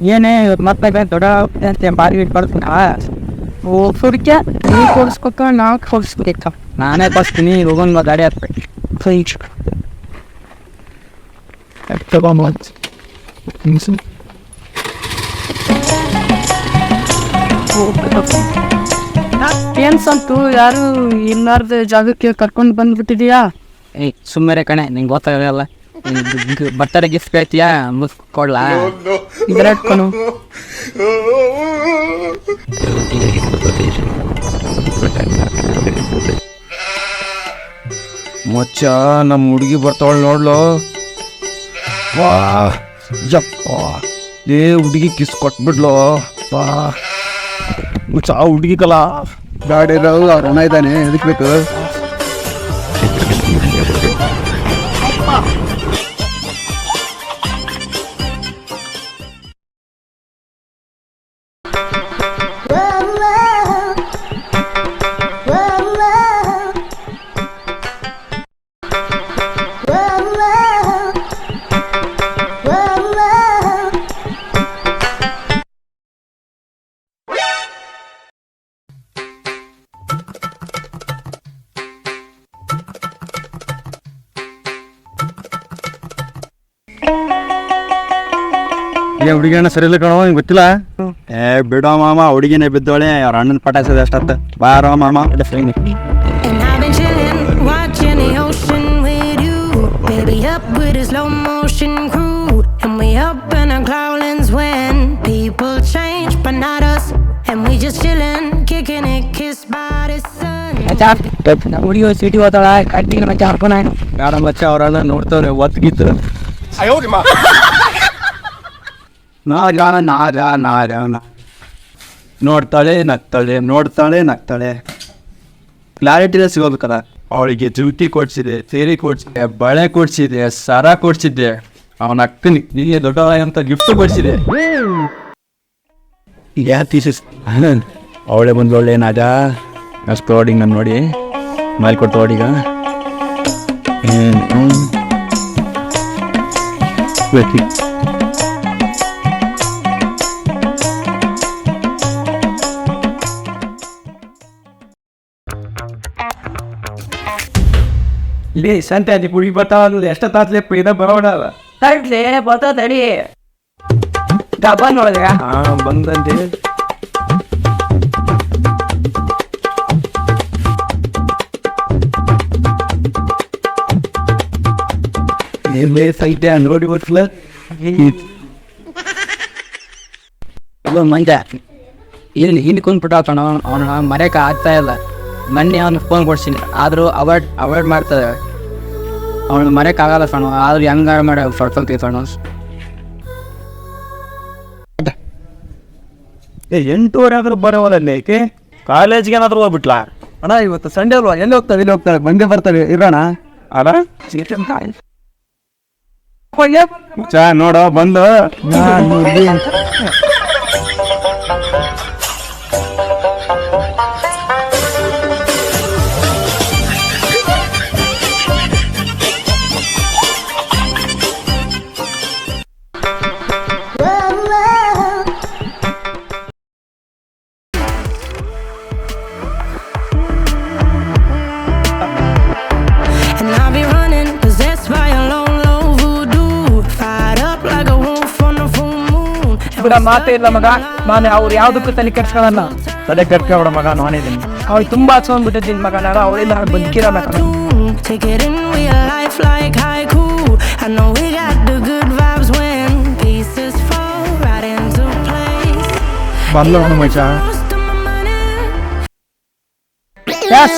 ಏನೇ ಇವತ್ತು ಮತ್ತೆ ದೊಡ್ಡ ಅಂತ ಬಾರಿ ಬರ್ತೀನ ಹೋಗ್ಸೋದಕ್ಕೆ ನೀ ಕೊಡಿಸ್ಬೇಕ ನಾವು ಕೊಡಿಸ್ಬೇಕ ನಾನೇ ಬರ್ತೀನಿ ಹೋಗೋಣ ಗಾಡಿ ಹತ್ಬೇಕು ಏನ್ಸಂತು ಯಾರು ಇನ್ನಾರ್ದು ಜಾಗಕ್ಕೆ ಕರ್ಕೊಂಡು ಬಂದ್ಬಿಟ್ಟಿದೀಯಾ ಏಯ್ ಸುಮ್ಮನೆ ಕಣೆ ನಿಂಗೆ ಗೊತ್ತಾಗಲ್ಲ ಬಟ್ಟರೆ ಗಿಫ್ಟ್ ಕೇಳ್ತೀಯಾ ಕೊಡ್ಲಾ ಕಣು ಮಚ್ಚ ನಮ್ಮ ಹುಡುಗಿ ಬರ್ತಾವಳ ನೋಡ್ಲು ವಾ ಯಪ್ಪ ಲೇ ಹುಡುಗಿ ಕಿಸ್ ಕೊಟ್ಬಿಡ್ಲು ವಾ ಮಚ್ಚ ಹುಡುಗಿ ಕಲ ಗಾಡಿ ಅವ್ರ ಹಣ ಇದ್ದಾನೆ ಎದಕ್ಕೆ ಬೇಕು ಏ ಹುಡುಗಿ ಅಣ್ಣ ಸರಿ ಇಲ್ಲ ಕಣೋ ಹಿಂಗೆ ಗೊತ್ತಿಲ್ಲ ಏ ಬಿಡೋ ಮಾಮ ಹುಡುಗಿನೇ ಬಿದ್ದೋಳೆ ಅವ್ರ ಅಣ್ಣನ ಪಟಾಯಿಸೋದು ಎಷ್ಟತ್ತ ಬಾರೋ ಮಾಮ And I've been chillin', watching the ocean with you. Baby up with a slow motion crew. And we up in our clouds when people change, but not us. And we just chillin', kicking it, kissed by the sun. ಹುಡುಗಿ city ಹೋತಾಳ ಕಟ್ಟಿಗೆ ಮಚ್ಚ ಹರ್ಕೊನ ಬೇಡ ಮಚ್ಚ ಅವರೆಲ್ಲ ನೋಡ್ತವ್ರೆ ಒತ್ಗಿತ್ತು ನೋಡ್ತಾಳೆ ನಗ್ತಾಳೆ ಕ್ಲಾರಿಟಿನ ಸಿಗೋಬೇಕಲ್ಲ ಅವಳಿಗೆ ಜೂಟಿ ಕೊಡ್ಸಿದೆ ಸೇರಿ ಕೊಡ್ಸಿದೆ ಬಳೆ ಕೊಡ್ಸಿದೆ ಸರ ಕೊಡ್ಸಿದ್ದೆ ಅವನ ಅಕ್ಕನಿಗೆ ನೀನೇ ದೊಡ್ಡವ ಅಂತ ಗಿಫ್ಟ್ ಕೊಡ್ಸಿದೆ ಅವಳೆ ಬಂದು ಒಳ್ಳೆ ನಾಜ ಅಷ್ಟು ನೋಡಿ ನಾನು ನೋಡಿ ಮೇಲೆ ಕೊಡ್ತಾವೀಗ ಇಲ್ಲಿ ಸಂತೆ ಅಲ್ಲಿ ಪುಡಿ ಬರ್ತಾವ ಎಷ್ಟ ತಾತ್ಲೆ ಇದ ಬರೋಡಲ್ಲ ತಡ್ಲಿ ಬರ್ತಾ ತಡಿ ಡಬ್ಬ ನೋಡಿದೆ ಬಂದಂತೆ ಸೈತೆ ನೋಡಿ ಗೊತ್ತಿಲ್ಲ ಮಂಜ ಇಲ್ಲಿ ಹಿಂದೆ ಕುಂದ್ಬಿಟ್ಟಾತಣ ಅವನ ಮರ್ಯಾಕ ಆಗ್ತಾ ಇಲ್ಲ ಮೊನ್ನೆ ಅವ್ನು ಫೋನ್ ಕೊಡ್ಸಿನಿ ಆದರೂ ಅವಾಯ್ಡ್ ಮಾಡ್ತದೆ ಅವನು ಮರ್ಯಾಕಾಗಲ್ಲ ಸಣ್ಣ ಆದ್ರೂ ಹೆಂಗಾರ ಮಾಡಿ ಹೊಡ್ಕೊಂತೀವಿ ಸಣ್ಣ 8:30 ಆದ್ರೂ ಬರೋವಲ್ಲ ಏಕೆ ಕಾಲೇಜ್ಗೆ ಏನಾದ್ರು ಹೋಗ್ಬಿಟ್ಲಾ ಅಣ್ಣ ಇವತ್ತು ಸಂಡೇ ಅಲ್ವಾ ಎಲ್ಲಿ ಹೋಗ್ತಾಳೆ ಬಂದೇ ಬರ್ತಾರೆ ಇರೋಣ ಅಲ್ಲ ಚಾ ನೋಡೋ ಬಂದು And I'll be running, possessed by a low, low voodoo. Fired up like a wolf on the full moon. ಬಿಡ ಮಾತೇ ಇಲ್ಲ ಮಗ ನಾನು ಅವ್ರು ಯಾವ್ದಕ್ಕೂ ತಲೆ ಕೆಡ್ಸ್ಕೊಳ್ಳಲ್ಲ ತಲೆ ಕೆಟ್ಕೊಬಿಡ ಮಗ ನಾನಿದ್ದೀನಿ ಅವ್ಳು ತುಂಬಾ ಹಚ್ಕೊಂಡ್ಬಿಟ್ಟಿದ್ದೀನಿ ಮಗ ನಾನು ಅವಳಿಂದ ಬದುಕಿರೋ ಮಗ Take it in real life like haiku. I know we got the good vibes when pieces fall right into place. ಬಂದ್ಲು ಮಚ್ಚ Most of my money. Yes.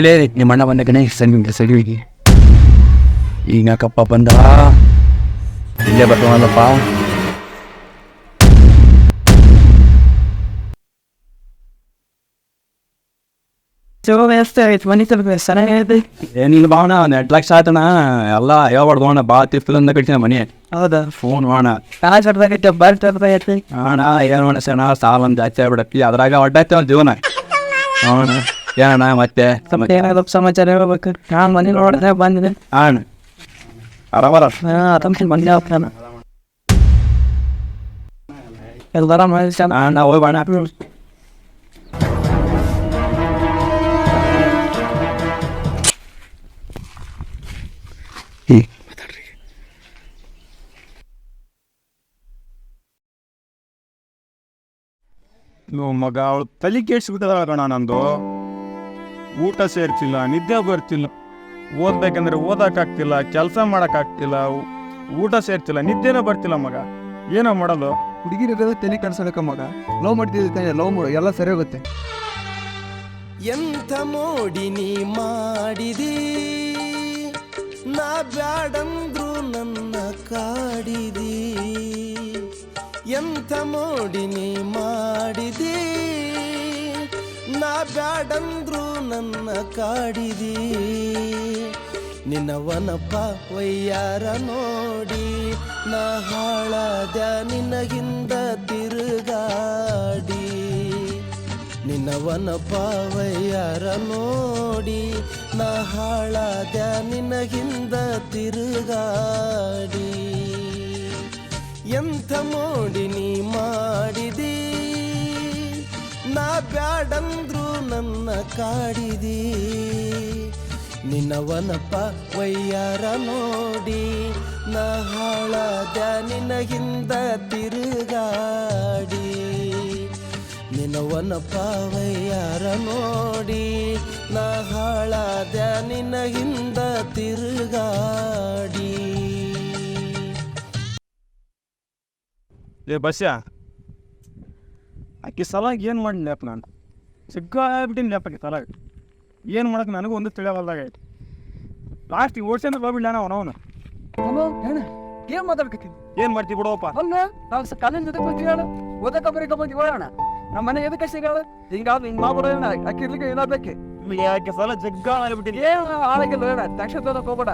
ಲೇ ನಿಮ್ಮ ಅಣ್ಣ ಬಂದ ಗಣೇಶ್ ಸರಿ ಈಗ ಯಾಕಪ್ಪ ಬಂದ ಇಲ್ಲೇ ಬರ್ತಾನಲ್ಲಪ್ಪ ಏನಿಲ್ಲ ಬಾವಣ 8 ಲಕ್ಷ ಆಯ್ತಣ್ಣ ಎಲ್ಲ ಹೇಳ್ಬಾರ್ದು ಅಣ್ಣ ಭಾಳ ತಿರ್ಫಿಲಿಂದ ಕಟ್ಸಿನ ಮನೆ. ಹೌದಾ? ಫೋನ್ ಅಣ್ಣ ಬರ್ತಾಗೈತೆ ಅಣ್ಣ ಏನು ಅಣ್ಣ ಸಣ್ಣ ಸಾಲ ಒಂದು ಜಾಸ್ತಿ ಆಗ್ಬಿಡತ್ತಿ ಅದ್ರಾಗ ಒಡ್ಡಾಯ್ತು ಅವ್ನ ಜೀವನ. ಅವಣ ಏನಣ್ಣ ಮತ್ತೆ ಏನಾದ್ರು ಸಮಾಚಾರ ಹೇಳ್ಬೇಕು. ನಾನು ಮನೆ ನೋಡಿದ್ರೆ ಬಂದಿದೆ. ಅಣ್ಣ ಆರಾಮಲ್ಲ? ತಮ್ಮ ಬಂದೆ ಹೋಗ್ತಾನ ಎಲ್ಲರ ಮನುಷ್ಯ ಅಣ್ಣ ಹೋಗಿ ಬಾಣ. ಮಗ ಅವಳು ತಲೆ ಕೆಡ್ಸ್ಬಿಟ್ಟದ ಕಣ. ನಂದು ಊಟ ಸೇರ್ತಿಲ್ಲ, ನಿದ್ದೆ ಬರ್ತಿಲ್ಲ, ಓದ್ಬೇಕಂದ್ರೆ ಓದಕ್ಕಾಗ್ತಿಲ್ಲ, ಕೆಲಸ ಮಾಡೋಕ್ಕಾಗ್ತಿಲ್ಲ, ಊಟ ಸೇರ್ತಿಲ್ಲ, ನಿದ್ದೆನೇ ಬರ್ತಿಲ್ಲ ಮಗ. ಏನೋ ಮಾಡೋದು? ಹುಡುಗಿರ ತಲೆ ಕನ್ಸೋದಕ್ಕ ಮಗ. ಲವ್ ಮಾಡ್ತಿದ್ದೆ, ಲವ್ ಮಾಡು, ಎಲ್ಲ ಸರಿ ಹೋಗುತ್ತೆ. ಎಂಥ ಮೋಡಿ ನೀ ಮಾಡಿದಿ, ನಾ ಬ್ಯಾಡಂದ್ರು ನನ್ನ ಕಾಡಿದಿ. ಎಂಥ ಮೋಡಿ ನೀ ಮಾಡಿದಿ, ನಾ ಬ್ಯಾಡಂದ್ರು ನನ್ನ ಕಾಡಿದಿ. ನಿನ್ನವನಪ್ಪ ವಯ್ಯಾರ ನೋಡಿ ನಾ ಹಾಳಾದ ನಿನಗಿಂದ ತಿರುಗಾಡಿ. ನಿನ್ನವನಪ್ಪ ವಯ್ಯಾರ ನೋಡಿ ನಾ ಹಾಳಾದ ನಿನಗಿಂದ ತಿರುಗಾಡಿ. ಎಂಥ ಮೋಡಿ ನೀ ಮಾಡಿದಿ, ನಾ ಬ್ಯಾಡಂದ್ರು ನನ್ನ ಕಾಡಿದಿ. ನಿನ್ನವನಪ್ಪ ವಯ್ಯಾರ ನೋಡಿ ನಾ ಹಾಳಾದ ನಿನಗಿಂದ ತಿರುಗಾಡಿ. ನಿನ್ನವನಪ್ಪ ವಯ್ಯಾರ ನೋಡಿ ನಾ ಹಾಳಾದ ನಿನಗಿಂದ ತಿರುಗಾಡಿ. ಏ ಬಸ್ಯ, ಆಕೆ ಸಲಾಗ ಏನು ಮಾಡಿ ಲೇಪ ನಾನು ಸಿಗ್ಗಾಬಿಟ್ಟಿನಿ ಲೇಪಕ್ಕೆ ಸಲಾಗ. ಏನು ಮಾಡಕ್ಕೆ ನನಗೂ ಒಂದು ತಿಳಿಯವಲ್ದಾಗ ಆಯ್ತು. ಲಾಸ್ಟಿಗೆ ಓಡ್ಸಂದ್ರೆ ಹೋಗ್ಬಿಡ್ಲ ಅವನವನು. ಏನ್ ಮಾತಾಡ್ಕತ್ತೀನಿ? ಏನು ಮಾಡ್ತೀವಿ ಬಿಡೋಪ್ಪ. ಅಲ್ಲ ನಾವು ಕಾಲೇಜ್ ಜೊತೆ ಬಂದು ಹೇಳ ಓದಕ್ಕ ಬರೀಕ ಬಂದು ಹೇಳೋಣ. ನಮ್ಮ ಮನೆ ಎದಕ್ಕೆ ಸಿಗಲ್ಲ ಹಿಂಗಾದ್ರೆ ಹಿಂಗೆ ಮಾಡ್ಬಿಡೋಣ. ಅಕ್ಕಿ ಇರ್ಲಿಕ್ಕೆ ಏನಾಗಕ್ಕೆ ಆಕೆ ಸಲ ಜಗ್ಗಾಳ ಆಗ್ಬಿಟ್ಟಿನಿ. ಏನು ಆಳಕ್ಕಿಲ್ಲ ಹೇಳ, ತಕ್ಷಣ ತೋದಕ್ಕೆ ಹೋಗ್ಬೇಡ.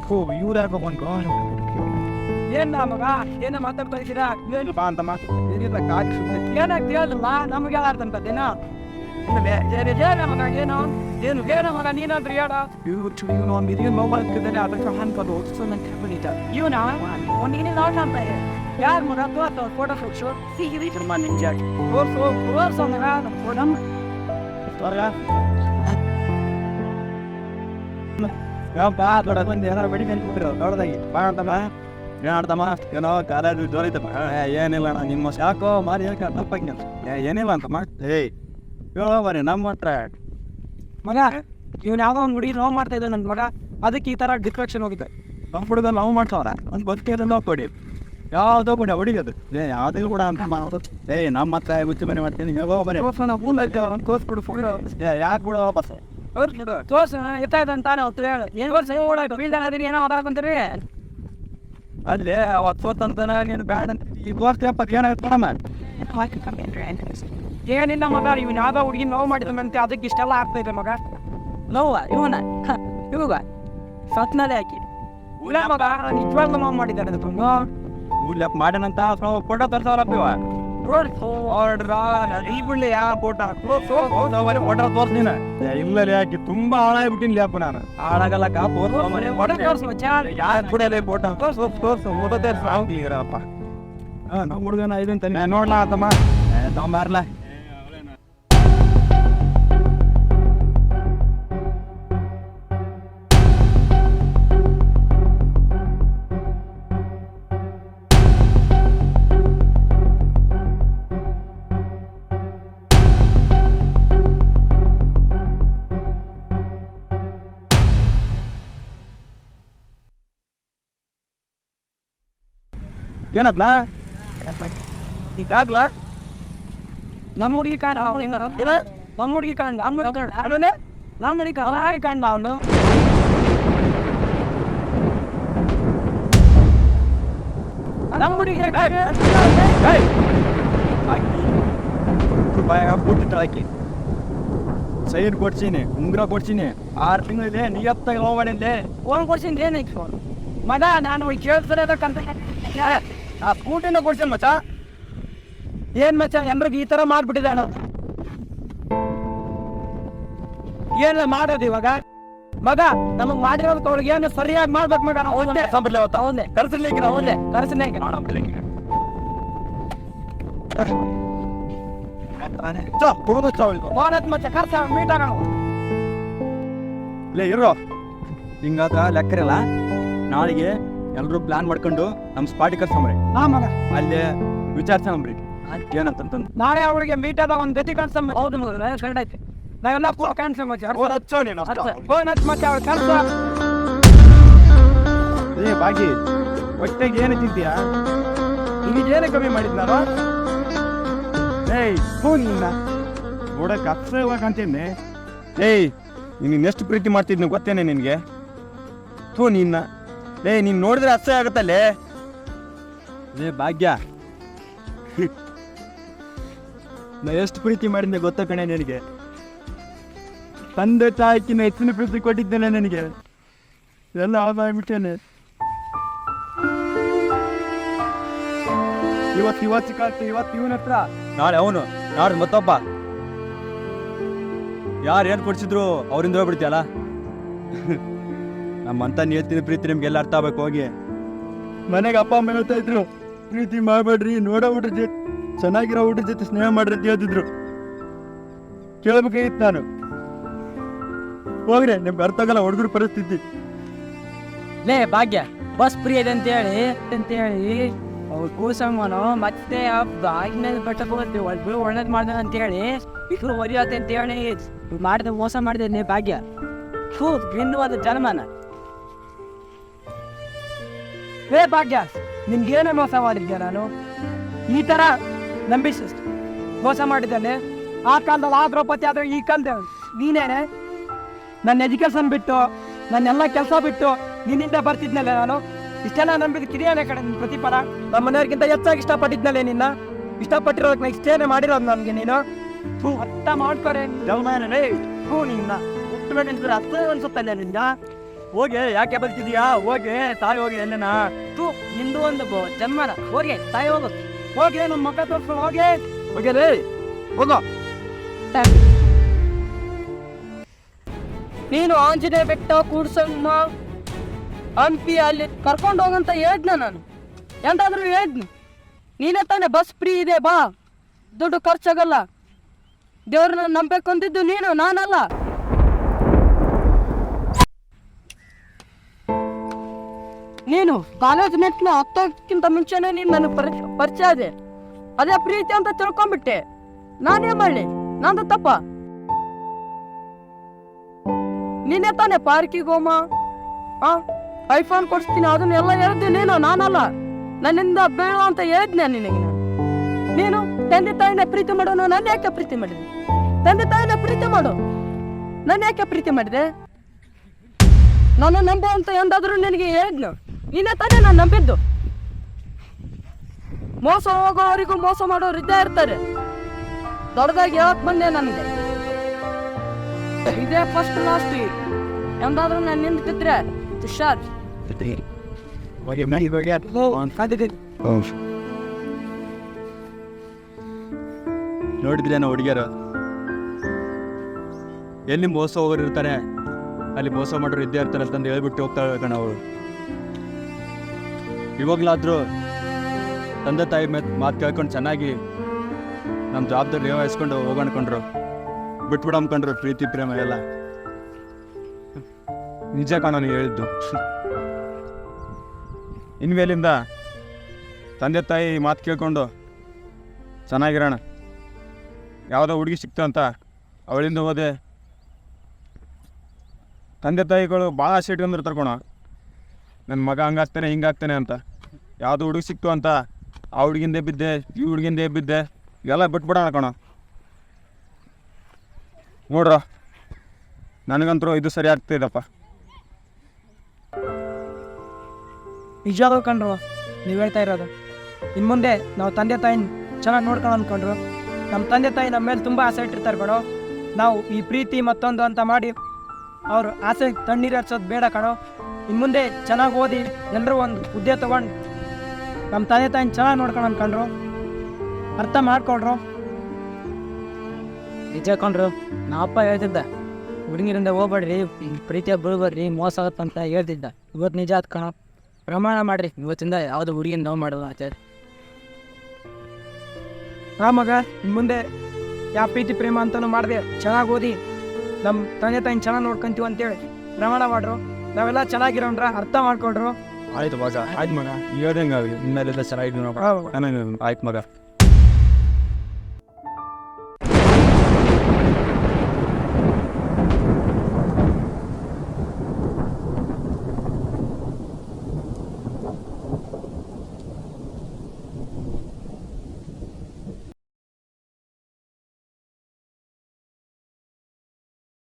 ಹೋ ಇವ್ರು ಯಾಕೋ ಬಂದು ಏನ್ ಮಗ ಏನ ಮಾತಾಡ್ತಾ ಇದ್ದೀರಾ? ಬಾ ಅಂತ ಮಾತು ಏನಿಲ್ಲ ಕಾಕಿ ಸುಮ್ಮನೆ ಏನಾಗ್ತೀಯಲ್ಲ ನಮ್ಗೆ ಯಾರು ಅಂತದೇನೋ ಮಗ ಏನೋ ಏನು ಹೇಳ ಮಗ ನೀನಾದ್ರೂ ಹೇಳ. ಇವನು ಒಂದು ಹಿರಿಯನ್ ಮೊಬೈಲ್ ಇದ್ದಾನೆ, ಅದಕ್ಕೆ ಅನ್ಕೊಂಡು ಓದಿಸೋ ನನ್ನ ಕಂಪನಿಟ ಇವನ ಒಂದಿನ ನೋಡ್ ಅಂತಾರೆ. ಯಾರು ಮಗ ತೋರ್ಸೋ ಫೋಟೋ ತೋರ್ಸು ನಿಂಜ ತೋರ್ಸೋ ಮಗ ನಮ್ಮ ಫೋಟೋ ಬಾ ದೊಡ್ಡ ಬಂದು ಏನಾರು ಬೆಡಿ ನೆನ್ಬಿಟ್ರು ದೊಡ್ಡದಾಗಿ ಬಾ ಅಂತಮ್ಮ. ಏನಾಡ್ತಮ್ಮ ಏನೋ ಕಾಲೇಜ್ ಜೋರೈತಮ್ಮ. ಏನಿಲ್ಲ ಅಣ್ಣ ನಿಮ್ಮ ಯಾಕೋ ಮಾರಿ ಯಾಕೆ ತಪ್ಪಾಗಿ ಏನಿಲ್ಲ ಅಂತಮ್ಮ. ಏಯ್ ಹೇಳೋ ಬರೀ ನಮ್ಮ ಹತ್ರ ಮಗ ಇವ್ನು ಯಾವುದೋ ಒಂದು ಹುಡುಗಿ ಲವ್ ಮಾಡ್ತಾ ಇದ್ದ ನನ್ನ ಮಗ, ಅದಕ್ಕೆ ಈ ಥರ ಡಿಸ್ಟ್ರಾಕ್ಷನ್ ಹೋಗಿದೆ. ನಮ್ಮ ಹುಡುಗ ಲವ್ ಮಾಡ್ಸವ್ರ ಒಂದು ಬದುಕಿರೋದು ಕೊಡಿ ಯಾವುದೋ ಕೊಡಿ ಹುಡುಗದು ಯಾವುದೂ ಕೂಡ ಅಂತ ಮಾಡೋದು. ಏಯ್ ನಮ್ಮ ಹತ್ರ ಗುಚ್ಚಿ ಮನೆ ಮಾಡ್ತೀನಿ ಹೇಗೋ ಬರೀ ತೋರಿಸ್ಬಿಡು ಫೋಟೋ. ಯಾಕೆ ಬಿಡೋ ಬಸ್ ತೋರ್ಸ ಎತ್ತಾಯ್ತಂತ ಹೇಳು. ಏನು ವರ್ಷ ಓಡಾಯ್ತು ಬೀಳ್ದಾಗದಿರಿ ಏನೋ ಓದಾಕಂತೀರಿ. ಅಲ್ಲೇ ಅವತ್ತು ಸೋತಂತನ ನೀನು ಬ್ಯಾಡ ಅಂತ ಈ ತೋರಿಸ್ತೀಯಪ್ಪ ಏನಾಗುತ್ತೆ ನೋಡಮ್ಮ. ಏನಿಲ್ಲ ಮಗ, ಇವ್ನು ಯಾವುದೋ ಹುಡುಗಿ ನೋವು ಮಾಡಿದಂತೆ ಅದಕ್ಕೆ ಇಷ್ಟೆಲ್ಲ ಆಗ್ತಾ ಇದೆ ಮಗ. ನೋವ ಇವನ ಇವಾಗ ಸತ್ನಲ್ಲೇ ಹಾಕಿ ಇಲ್ಲ ಮಗ ನಿಜವಾಗ್ಲೂ ನೋವು ಮಾಡಿದ್ದಾರೆ ಅದಕ್ಕೆ ಊರ್ಲಪ್ಪ ಮಾಡ್ಯಾನಂತ ಫೋಟೋ ತರ್ಸವ್ರಪ್ಪ ಇವ ಈ ಬಿಡ್ಲಿ ಯಾವ ಫೋಟೋ ಫೋಟೋ ತೋರ್ಸ್ ನೀನು. ಇಲ್ಲ ಯಾಕೆ ತುಂಬಾ ಹಾಳಾಗ್ಬಿಟ್ಟಿನಿ ಲೇಪ ನಾನು. ಹಾಳಾಗಲ್ಲ ಯಾರು ಬಿಡಲ್ಲ ಫೋಟೋ ತೋರ್ಸು ಓದೋದೇರಪ್ಪ. ನಮ್ಮ ಹುಡುಗನ ಇದಂತ ನೋಡ್ಲಾ ಆತಮ್ಮ ನಾವು ಮಾರ್ಲಾ. ಏನತ್ಲಾ ಈಗಾಗ್ಲ ನಮ್ಮ ಹುಡುಗಿ ಕಾಣ ನಮ್ಮ ಹುಡುಗಿ ಕಾಣ ನಮ್ಮ ಹುಡುಗಿ ಹಾಗೆ ಕಾಣ ಅವನು ನಮ್ಮ ಹುಡುಗಿ ರೂಪಾಯಿ ಬಿಟ್ಟಿಟ್ಟಾಕಿ ಸೈಡ್ ಕೊಡ್ಸೀನಿ, ಉಂಗುರ ಕೊಡ್ಸೀನಿ, 6 ತಿಂಗಳಿದೆ ನಿಯತ್ತಾಗಿ ಹೋಗ್ಬೇಡಿಂದೆ. ಫೋನ್ ಕೊಡ್ಸಿಂದ ಏನೈತೆ ಫೋನ್ ಮಗ? ನಾನು ಕೇಳ್ಸಲೇಬೇಕಂತ ಆ ಸ್ಕೂಟಿನ ಕೊಡ್ಸೀನಿ ಮಚ್ಚ. ಏನ್ ಮಚ್ಚ ಎಲ್ರಿಗೂ ಈ ಥರ ಮಾಡ್ಬಿಟ್ಟಿದ್ದಾನ? ಏನ ಮಾಡೋದು ಇವಾಗ ಮಗ? ನಮಗ್ ಮಾಡಿರೋದಕ್ಕೆ ಅವ್ರಿಗೆ ಏನು ಸರಿಯಾಗಿ ಮಾಡ್ಬೇಕು ಮಗ. ನಾವು ಒಂದೇ ಕರ್ಸಲಿಕ್ಕೆ ಮತ್ತೆ ಕರ್ಸ ಮೀಟ್ ಆಗೋಣ. ಲೇ ಇರೋ, ಹಿಂಗಾದ ಲೆಕ್ಕರಲ್ಲ. ನಾಳೆಗೆ ಎಲ್ಲರೂ ಪ್ಲಾನ್ ಮಾಡ್ಕೊಂಡು ನಮ್ಮ ಸ್ಪಾಟಿಗೆ ಕರ್ಸಂಬ್ರಿ. ಹಾ ಮಗ, ಅಲ್ಲೇ ವಿಚಾರಿಸಂಬ್ರಿ ಏನಂತಂದು. ನಾಳೆ ಅವ್ರಿಗೆ ಮೀಟ್ ಆದಾಗ ಒಂದು ಗತಿ ಕಾಣಿಸ್ತ. ಹೌದು ಮಗ, ಕರೆಕ್ಟ್ ಐತೆ. ನಾವೆಲ್ಲ ಕ್ಯಾನ್ಸಲ್ ಮತ್ತೆ ಫೋನ್ ಹಚ್ಚ ಮತ್ತೆ ಅವ್ರು ಕರ್ಸ. ಏ ಬಾಗಿ, ಹೊಟ್ಟೆಗೆ ಏನು ತಿಂತೀಯಾ? ನಿನಗೇನೇ ಕಮ್ಮಿ ಮಾಡಿದ್ ನಾನು? ಏಯ್ ನಿನ್ನ ನೋಡಕ್ಕೆ ಅಸಹ್ಯವಾಗಂತೇನೆ. ಏಯ್ ನೀನು ಎಷ್ಟು ಪ್ರೀತಿ ಮಾಡ್ತಿದ್ನು ಗೊತ್ತೇನೆ ನಿನಗೆ? ನಿನ್ನ ನೀನು ನೋಡಿದ್ರೆ ಅಸಹ್ಯ ಆಗುತ್ತಲ್ಲೇ. ಲೇ ಭಾಗ್ಯ, ನಾ ಎಷ್ಟು ಪ್ರೀತಿ ಮಾಡಿದ್ದೆ ಗೊತ್ತಾ ಕಣೆ ನಿನಗೆ? ತಂದೆ ತಾಯಿಕಿನ ಹೆಚ್ಚಿನ ಪ್ರೀತಿ ಕೊಟ್ಟಿದ್ದೇನೆ ನನಗೆ. ಎಲ್ಲ ಹಾಳಾಗ್ಬಿಟ್ಟೇನೆ. ಇವತ್ತು ಸಿಕ್ಕಾಗ್ತಿ, ಇವತ್ತು ಇವನ ಹತ್ರ, ನಾಳೆ ಅವನು, ನಾಳೆ ಮತ್ತೊಬ್ಬ. ಯಾರು ಏನು ಕೊಡ್ಸಿದ್ರು ಅವರಿಂದ ಹೋಗ್ಬಿಡ್ತೀಯಲ್ಲ. ನಮ್ಮಂತ ಹೇಳ್ತೀನಿ ಪ್ರೀತಿ ನಿಮ್ಗೆಲ್ಲ ಅರ್ಥ ಆಗ್ಬೇಕು. ಹೋಗಿ ಮನೆಗೆ ಅಪ್ಪ ಅಮ್ಮ ಹೇಳ್ತಾ ಇದ್ರು, ಪ್ರೀತಿ ಮಾಡಬೇಡ್ರಿ, ನೋಡೋ ಹುಡ್ರ ಜೊತೆ, ಚೆನ್ನಾಗಿರೋ ಹುಡ್ರ ಜೊತೆ ಸ್ನೇಹ ಮಾಡ್ರಿ ಅಂತ ಹೇಳ್ತಿದ್ರು. ಕೇಳ್ಬೇಕಾಗಿತ್ತು ನಾನು. ಹೋಗ್ರೆ ನಿಮ್ಗೆ ಅರ್ಥ ಆಗಲ್ಲ ಹುಡುಗರ ಪರಿಸ್ಥಿತಿ. ಲೇ ಭಾಗ್ಯ, ಬಸ್ ಫ್ರೀ ಇದೆ ಅಂತೇಳಿ ಅವ್ರು ಕೂಸಮ್ಮನು ಮತ್ತೆ ಆಗಿನ ಬೆಟ್ಟ ಹೋಗುತ್ತೆ ಒಳ್ಳೇದು ಮಾಡ್ದೆ ಅಂತೇಳಿ ಇವ್ರು ಹೊರಿಯತ್ತೆ ಅಂತೇಳಿ ಮಾಡಿದೆ, ಮೋಸ ಮಾಡಿದೆ ಲೇ ಭಾಗ್ಯ. ಭಿನ್ನವಾದ ಜನ್ಮನ. ಲೇ ಭಾಗ್ಯ, ನಿನ್ಗೇನೇ ಮೋಸ ಮಾಡಿದ್ದೆ ನಾನು? ಈ ಥರ ನಂಬಿಸಿ ಮೋಸ ಮಾಡಿದ್ದೇನೆ. ಆ ಕಾಲದಲ್ಲಿ ಆ ದ್ರೌಪದಿ ಆದ್ರೆ ಈ ಕಾಲದಲ್ಲಿ ನೀನೇನೆ ನನ್ನ ಎಜುಕೇಶನ್ ಬಿಟ್ಟು, ನನ್ನೆಲ್ಲ ಕೆಲಸ ಬಿಟ್ಟು ನಿನ್ನಿಂದ ಬರ್ತಿದ್ನಲ್ಲ ನಾನು. ಇಷ್ಟೆಲ್ಲ ನಂಬಿದ ಕಿರಿಯನೇ ಕಡೆ ನಿನ್ನ ಪ್ರತಿಫಲ. ನಮ್ಮ ಮನೆಯವ್ರಿಗಿಂತ ಹೆಚ್ಚಾಗಿ ಇಷ್ಟಪಟ್ಟಿದ್ನಲ್ಲೇ ನಿನ್ನ. ಇಷ್ಟಪಟ್ಟಿರೋದಕ್ಕೆ ನಾ ಇಷ್ಟೇನೆ ಮಾಡಿರೋದು ನನಗೆ ನೀನು. ಅರ್ಥ ಮಾಡ್ಕೊರೆ ಜಲ್ಮಾನೇ. ನಿನ್ನ ಹುಟ್ಟಬೇಡ ನಿಂತಿದ್ರೆ ಅಷ್ಟೇ ಅನ್ಸುತ್ತಲ್ಲ ನಿನ್ನ. ಹೋಗಿ ಯಾಕೆ ಬರ್ತಿದ್ಯಾ? ಹೋಗಿ ತಾಯಿ ಹೋಗಿ ಎಲ್ಲೇನಾ. ನಿಂದು ಒಂದು ಜನ್ಮನ. ಹೋಗಿ ತಾಯಿ ಹೋಗೋದು. ಹೋಗಿ ನಮ್ಮ ಮಕ್ಕ ತೋರಿಸ್ಕೊಂಡು ಹೋಗಿ ಹೋಗ್ಯಾರೇ, ಹೋಗೋ. ನೀನು ಆಂಜನೇಯ ಬೆಟ್ಟ, ಕೂಡ್ಸಮ್ಮ, ಹಂಪಿ ಅಲ್ಲಿ ಕರ್ಕೊಂಡು ಹೋಗಂತ ಹೇಳಿದ್ನ ನಾನು. ಎಂತಾದ್ರೂ ಹೇಳಿದ್ನು. ನೀನೇ ತಾನೆ ಬಸ್ ಫ್ರೀ ಇದೆ ಬಾ, ದುಡ್ಡು ಖರ್ಚಾಗಲ್ಲ, ದೇವ್ರನ್ನ ನಂಬೇಕು ಅಂತಿದ್ದು ನೀನು, ನಾನಲ್ಲ. ನೀನು ಕಾಲೇಜ್ ಮೆಟ್ಲು ಹತ್ತೋಕ್ಕಿಂತ ಮುಂಚೆನೆ ನೀನು ನನಗೆ ಪರಿಚಯ ಇದೆ. ಅದೇ ಪ್ರೀತಿ ಅಂತ ತಿಳ್ಕೊಂಡ್ಬಿಟ್ಟೆ. ನಾನೇ ಮಾಡಲಿ? ನಂದು ತಪ್ಪ. ನೀನೇ ತಾನೆ ಪಾರ್ಕಿಗೆ ಹೋಮ, ಐಫೋನ್ ಕೊಡಿಸ್ತೀನಿ ಅದನ್ನೆಲ್ಲ ಹೇಳಿದ್ದೆ ನೀನು, ನಾನಲ್ಲ. ನನ್ನಿಂದ ಬೇಡ ಅಂತ ಹೇಳಿದ್ನೆ ನಿನಗೆ. ನೀನು ತಂದೆ ತಾಯಿನ ಪ್ರೀತಿ ಮಾಡೋನು, ನನ್ನ ಯಾಕೆ ಪ್ರೀತಿ ಮಾಡಿದೆ? ತಂದೆ ತಾಯಿನ ಪ್ರೀತಿ ಮಾಡು, ನನ್ನ ಯಾಕೆ ಪ್ರೀತಿ ಮಾಡಿದೆ? ನಾನು ನಂಬು ಅಂತ ಎಂದಾದ್ರೂ ನಿನಗೆ ಹೇಳಿದ್ನು. ನೀನೇ ತಾನೇ ನಾನು ನಂಬಿದ್ದು. ಮೋಸ ಹೋಗೋವರಿಗೂ ಮೋಸ ಮಾಡೋರು ಇದ್ದೇ ಇರ್ತಾರೆ. ದೊಡ್ಡದಾಗಿ ಹೇಳಕ್ ಬಂದೆ ನನಗೆ. ಇದೇ ಫಸ್ಟ್ ಲಾಸ್ಟ್. ಎಂದಾದ್ರೂ ನಾನು ನಿಂತಿದ್ರೆ ಹುಷಾರ್. ನೋಡಿದ್ರೇನೋ ಹುಡುಗಿಯರು ಎಲ್ಲಿ ಮೋಸ ಹೋಗೋರು ಇರ್ತಾರೆ, ಅಲ್ಲಿ ಮೋಸ ಮಾಡೋರು ಇದ್ದೇ ಇರ್ತಾರೆ ಅಂತಂದು ಹೇಳ್ಬಿಟ್ಟು ಹೋಗ್ತಾಳೆ ಕಣ ಅವಳು. ಇವಾಗಲಾದರೂ ತಂದೆ ತಾಯಿ ಮಾತು ಕೇಳ್ಕೊಂಡು ಚೆನ್ನಾಗಿ ನಮ್ಮ ಜವಾಬ್ದಾರಿ ನಿರ್ವಹಿಸ್ಕೊಂಡು ಹೋಗಣ್ಕೊಂಡ್ರು, ಬಿಟ್ಬಿಡ ಅನ್ಕೊಂಡ್ರು ಪ್ರೀತಿ ಪ್ರೇಮ ಎಲ್ಲ. ನಿಜ ಕಾಣೋ ನೀವು ಹೇಳಿದ್ದು. ಇನ್ಮೇಲಿಂದ ತಂದೆ ತಾಯಿ ಮಾತು ಕೇಳ್ಕೊಂಡು ಚೆನ್ನಾಗಿರೋಣ. ಯಾವುದೋ ಹುಡುಗಿ ಸಿಕ್ತು ಅಂತ ಅವಳಿಂದ ಹೋದೆ. ತಂದೆ ತಾಯಿಗಳು ಭಾಳ ಆಸೆ ಇಟ್ಕೊಂಡಿರ್ತಾರೆ ಕಣೋ, ನನ್ನ ಮಗ ಹಂಗಾಗ್ತಾನೆ ಹಿಂಗಾಗ್ತಾನೆ ಅಂತ. ಯಾವುದೋ ಹುಡುಗಿ ಸಿಕ್ತು ಅಂತ ಆ ಹುಡುಗಿಂದೇ ಬಿದ್ದೆ, ಈ ಹುಡುಗಿಂದೇ ಬಿದ್ದೆ, ಎಲ್ಲ ಬಿಟ್ಬಿಡೋಣ ಕಣೋ. ನೋಡ್ರ, ನನಗಂತರೂ ಇದು ಸರಿ ಆಗ್ತಿದಪ್ಪ. ನಿಜವಾಗ್ಲೂ ಕಂಡ್ರು ನೀವು ಹೇಳ್ತಾ ಇರೋದು. ಇನ್ನು ಮುಂದೆ ನಾವು ತಂದೆ ತಾಯಿನ ಚೆನ್ನಾಗಿ ನೋಡ್ಕೊಂಡು ಅಂದ್ಕೊಂಡ್ರು. ನಮ್ಮ ತಂದೆ ತಾಯಿ ನಮ್ಮ ಮೇಲೆ ತುಂಬ ಆಸೆ ಇಟ್ಟಿರ್ತಾರೆ ಕಣೋ. ನಾವು ಈ ಪ್ರೀತಿ ಮತ್ತೊಂದು ಅಂತ ಮಾಡಿ ಅವ್ರ ಆಸೆ ತಣ್ಣೀರು ಹಚ್ಚೋದು ಬೇಡ ಕಣೋ. ಇನ್ನು ಮುಂದೆ ಚೆನ್ನಾಗಿ ಓದಿ ಎಲ್ಲರೂ ಒಂದು ಹುದ್ದೆ ತೊಗೊಂಡು ನಮ್ಮ ತಂದೆ ತಾಯಿನ ಚೆನ್ನಾಗಿ ನೋಡ್ಕೊಂಡು ಅನ್ಕೊಂಡ್ರು, ಅರ್ಥ ಮಾಡ್ಕೊಳ್ರು. ನಿಜ ಕೊಂಡ್ರು, ನಮ್ಮಪ್ಪ ಹೇಳ್ತಿದ್ದ ಹುಡುಗಿರಿಂದ ಹೋಗ್ಬೇಡ್ರಿ, ಪ್ರೀತಿಯಾಗಿ ಬೀಳ್ಬೇಡ್ರಿ, ಮೋಸ ಆಗುತ್ತಂತ ಹೇಳ್ತಿದ್ದ. ಇವತ್ತು ನಿಜ ಆತ್ ಕಣೋ. ಪ್ರಮಾಣ ಮಾಡಿರಿ ಇವತ್ತಿಂದ ಯಾವುದು ಹುಡುಗಿನ ನೋವು ಮಾಡೋದು ಆಚೆ. ಮಗ ಇನ್ನು ಮುಂದೆ ಯಾವ ಪ್ರೀತಿ ಪ್ರೇಮ ಅಂತಲೂ ಮಾಡಿದೆ ಚೆನ್ನಾಗಿ ಓದಿ ನಮ್ಮ ತಂದೆ ತಾಯಿನ ಚೆನ್ನಾಗಿ ನೋಡ್ಕೊಂತೀವಿ ಅಂತೇಳಿ ಪ್ರಮಾಣ ಮಾಡ್ರು. ನಾವೆಲ್ಲ ಚೆನ್ನಾಗಿರೋಣ್ರ, ಅರ್ಥ ಮಾಡ್ಕೊಳ್ರು. ಆಯ್ತು ಮಗ, ಆಯ್ತು ಮಗ, ಹೇಳ್ದಂಗೆ ಆಗಲಿ. ಇನ್ಮೇಲೆಲ್ಲ ಚೆನ್ನಾಗಿ ಹೌದು. ಆಯ್ತು ಮಗ.